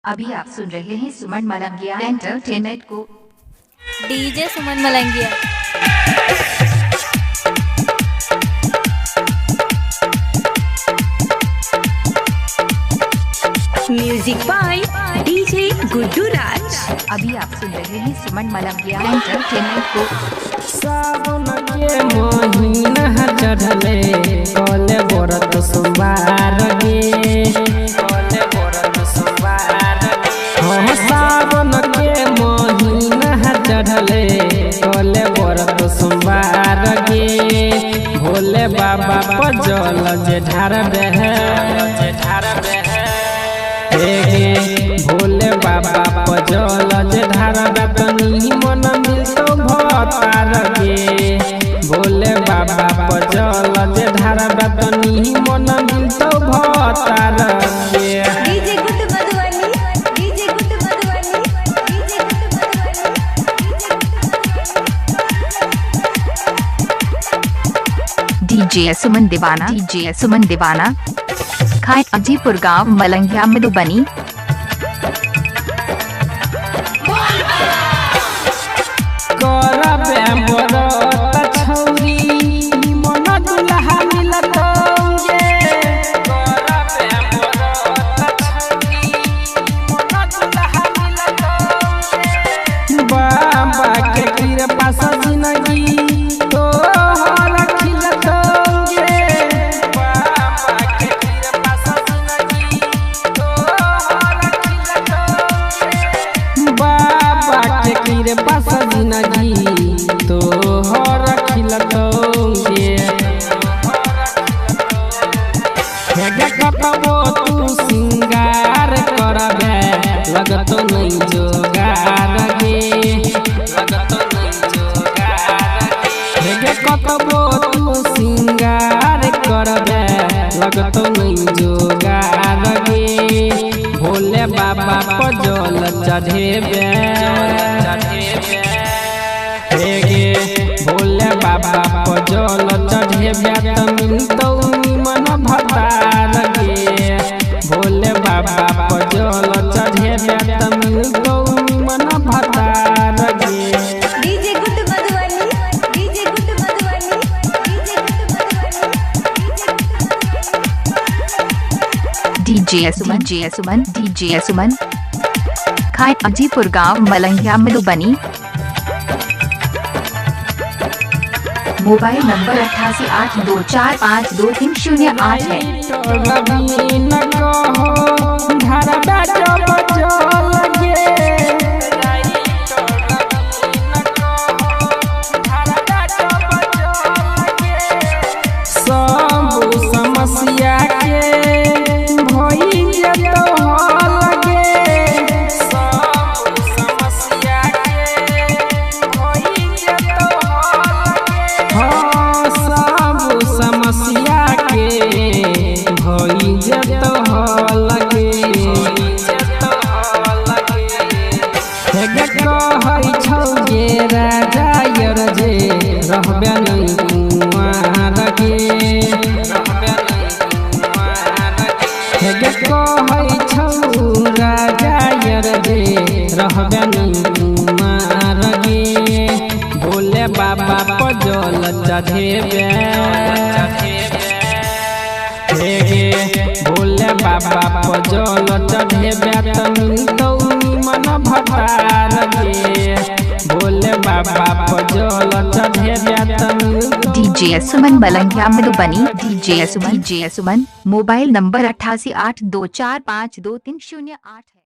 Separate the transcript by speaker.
Speaker 1: अभी आप सुन रहे हैं सुमन मलंगिया एंटरटेनमेंट को।
Speaker 2: DJ Suman Malangiya.
Speaker 3: Music by DJ Guddu Raj.
Speaker 1: अभी आप सुन रहे हैं सुमन मलंगिया एंटरटेनमेंट को।
Speaker 4: सावन के महीना चढ़ले कोले बरत सोमवार गे कोले बरत सोमवार हो सावन के महीना चढ़ले कोले बरत सोमवार गे भोले बाबा पर जल जे ढार बहे भोले बाबा पर जल जे ढार तनी मन मिलतो भतार गे भोले बाबा पर जल जे ढार तनी मन मिलतो भतार गे।
Speaker 3: DJ Guddu Madhubani, DJ Guddu Madhubani, DJ Guddu Madhubani.
Speaker 1: DJ Suman Deewana, DJ Suman दीवाना, खाए अजीपुर गांव मलंगिया मधुबनी।
Speaker 4: करबे बरत छौरी मन दुल्हा मिलतौगे करबे बरत छौरी मन दुल्हा मिलतौगे बाबा के कृपा से जिंदगी तोहर खिलतौगे बाबा के कृपा से जिंदगी तोहर खिलतौगे बाबा के कृपा से जिंदगी तोहर खिलतौगे। हेगे कतबो तू सिंगार करबे लगतो नहीं जोगार गे लगतो नहीं जोगार गे हेगे कतबो तू सिंगार करबे लगतो नहीं जोगार गे भोले बाबा पर जल चढ़ेबे हेगे भोले बाबा पर जल चढ़ेबे त मिलतौ निमन भतार गे भोले बाबा पर जल चढ़ेबे त मिलतौ निमन भतार गे।
Speaker 3: DJ Guddu Madhubani, DJ Guddu Madhubani, DJ Guddu Madhubani.
Speaker 1: DJ Suman, DJ Suman, खाए अजीपुर गांव मलंगिया मधुबनी। मोबाइल नंबर 8882452308 है।
Speaker 4: रवि न कहो धारा बाजो बजो लगे सब समस्या के भई जतो लगे सब समस्या के भई जतो हाँ सब समस्या के भई जतो लगे हेगे कहै छौ गे राजा यर जे रहबे नहीं कुंवार गे रहबे नहीं कुंवार गे हेगे कहै छौ राजा यर जे रहबे नहीं कुंवार गे भोले बाबा पर जल चढ़ेबे हेगे भोले बाबा पर जल चढ़ेबे त मिलतौ निमन भतार गे भोले बाबा पर जल चढ़ेबे त मिलतौ।
Speaker 1: डीजे सुमन मलंगिया मधुबनी, डीजे सुमन, मोबाइल नंबर 8882452308 है।